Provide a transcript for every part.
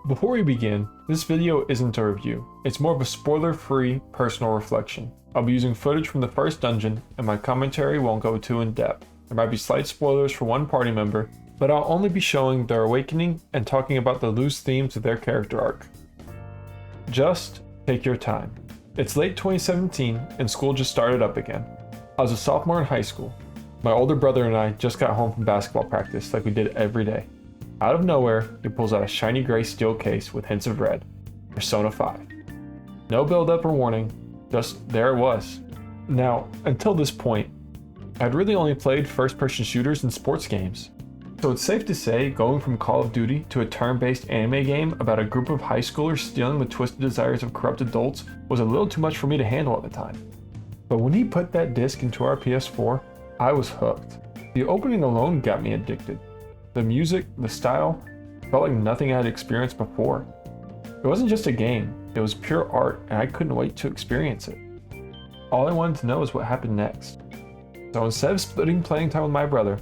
Before we begin, this video isn't a review, it's more of a spoiler-free personal reflection. I'll be using footage from the first dungeon, and my commentary won't go too in depth. There might be slight spoilers for one party member, but I'll only be showing their awakening and talking about the loose themes of their character arc. Just take your time. It's late 2017 and school just started up again. I was a sophomore in high school. My older brother and I just got home from basketball practice like we did every day. Out of nowhere, he pulls out a shiny gray steel case with hints of red. Persona 5. No build-up or warning, just there it was. Now, until this point, I'd really only played first-person shooters and sports games. So it's safe to say going from Call of Duty to a turn-based anime game about a group of high schoolers stealing the twisted desires of corrupt adults was a little too much for me to handle at the time. But when he put that disc into our PS4, I was hooked. The opening alone got me addicted. The music, the style, felt like nothing I had experienced before. It wasn't just a game, it was pure art and I couldn't wait to experience it. All I wanted to know is what happened next. So instead of splitting playing time with my brother,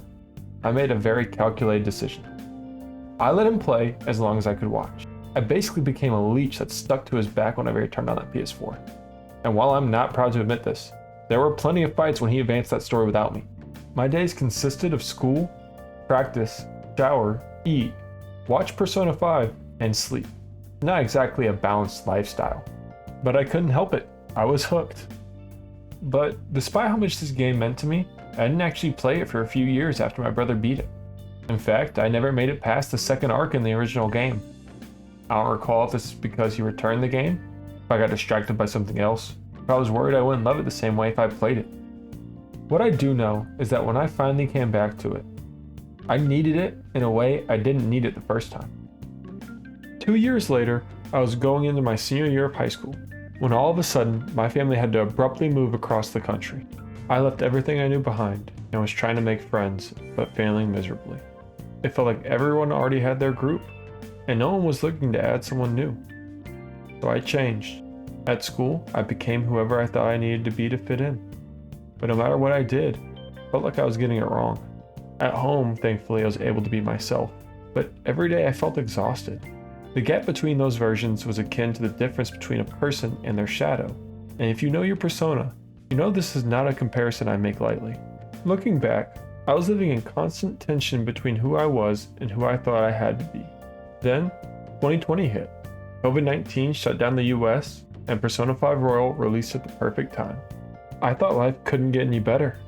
I made a very calculated decision. I let him play as long as I could watch. I basically became a leech that stuck to his back whenever he turned on that PS4. And while I'm not proud to admit this, there were plenty of fights when he advanced that story without me. My days consisted of school, practice, shower, eat, watch Persona 5, and sleep. Not exactly a balanced lifestyle, but I couldn't help it. I was hooked. But despite how much this game meant to me, I didn't actually play it for a few years after my brother beat it. In fact, I never made it past the second arc in the original game. I don't recall if this is because he returned the game, if I got distracted by something else, if I was worried I wouldn't love it the same way if I played it. What I do know is that when I finally came back to it, I needed it in a way I didn't need it the first time. 2 years later, I was going into my senior year of high school, when all of a sudden, my family had to abruptly move across the country. I left everything I knew behind and was trying to make friends, but failing miserably. It felt like everyone already had their group, and no one was looking to add someone new. So I changed. At school, I became whoever I thought I needed to be to fit in. But no matter what I did, I felt like I was getting it wrong. At home, thankfully, I was able to be myself, but every day I felt exhausted. The gap between those versions was akin to the difference between a person and their shadow. And if you know your persona, you know this is not a comparison I make lightly. Looking back, I was living in constant tension between who I was and who I thought I had to be. Then, 2020 hit. COVID-19 shut down the US, and Persona 5 Royal released at the perfect time. I thought life couldn't get any better.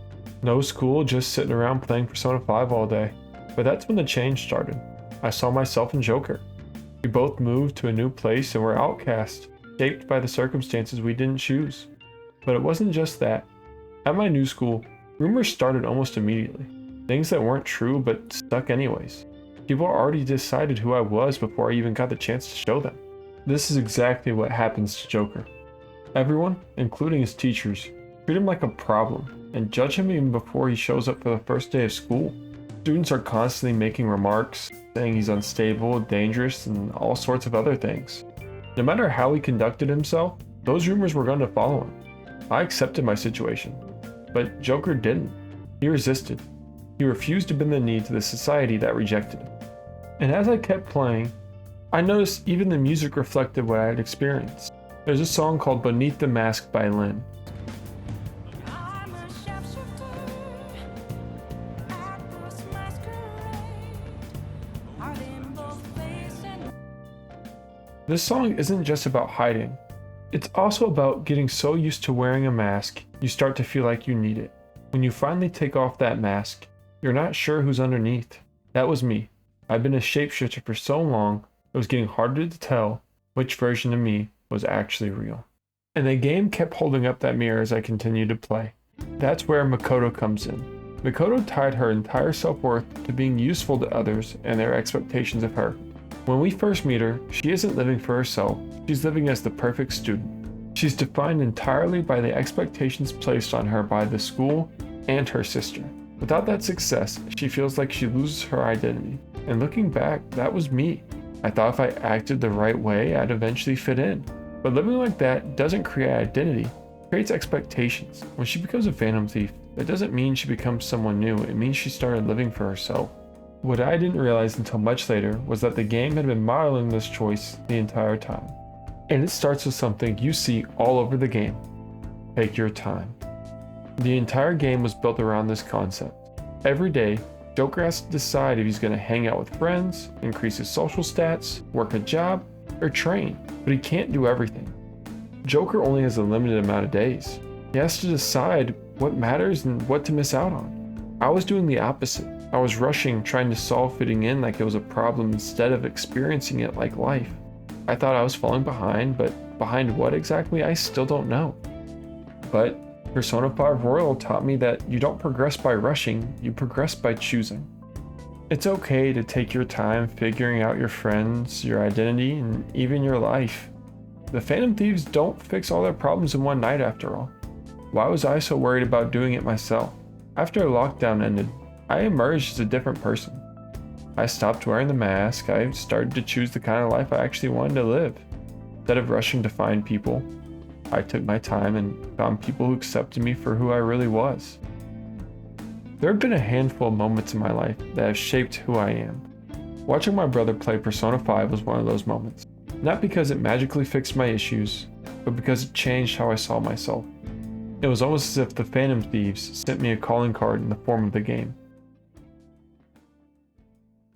No school, just sitting around playing Persona 5 all day. But that's when the change started. I saw myself in Joker. We both moved to a new place and were outcast, shaped by the circumstances we didn't choose. But it wasn't just that. At my new school, rumors started almost immediately. Things that weren't true but stuck anyways. People already decided who I was before I even got the chance to show them. This is exactly what happens to Joker. Everyone, including his teachers, treat him like a problem and judge him even before he shows up for the first day of school. Students are constantly making remarks, saying he's unstable, dangerous, and all sorts of other things. No matter how he conducted himself, those rumors were going to follow him. I accepted my situation, but Joker didn't. He resisted. He refused to bend the knee to the society that rejected him. And as I kept playing, I noticed even the music reflected what I had experienced. There's a song called Beneath the Mask by Lyn. This song isn't just about hiding. It's also about getting so used to wearing a mask, you start to feel like you need it. When you finally take off that mask, you're not sure who's underneath. That was me. I've been a shapeshifter for so long, it was getting harder to tell which version of me was actually real. And the game kept holding up that mirror as I continued to play. That's where Makoto comes in. Makoto tied her entire self-worth to being useful to others and their expectations of her. When we first meet her, she isn't living for herself, she's living as the perfect student. She's defined entirely by the expectations placed on her by the school and her sister. Without that success, she feels like she loses her identity. And looking back, that was me. I thought if I acted the right way, I'd eventually fit in. But living like that doesn't create identity, it creates expectations. When she becomes a Phantom Thief, that doesn't mean she becomes someone new, it means she started living for herself. What I didn't realize until much later was that the game had been modeling this choice the entire time. And it starts with something you see all over the game. Take your time. The entire game was built around this concept. Every day, Joker has to decide if he's going to hang out with friends, increase his social stats, work a job, or train, but he can't do everything. Joker only has a limited amount of days. He has to decide what matters and what to miss out on. I was doing the opposite. I was rushing, trying to solve fitting in like it was a problem instead of experiencing it like life. I thought I was falling behind, but behind what exactly, I still don't know. But Persona 5 Royal taught me that you don't progress by rushing, you progress by choosing. It's okay to take your time figuring out your friends, your identity, and even your life. The Phantom Thieves don't fix all their problems in one night after all. Why was I so worried about doing it myself? After lockdown ended, I emerged as a different person. I stopped wearing the mask, I started to choose the kind of life I actually wanted to live. Instead of rushing to find people, I took my time and found people who accepted me for who I really was. There have been a handful of moments in my life that have shaped who I am. Watching my brother play Persona 5 was one of those moments. Not because it magically fixed my issues, but because it changed how I saw myself. It was almost as if the Phantom Thieves sent me a calling card in the form of the game.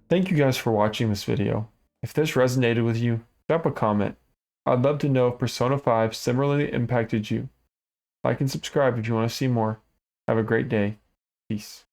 Thank you guys for watching this video. If this resonated with you, drop a comment. I'd love to know if Persona 5 similarly impacted you. Like and subscribe if you want to see more. Have a great day. Peace.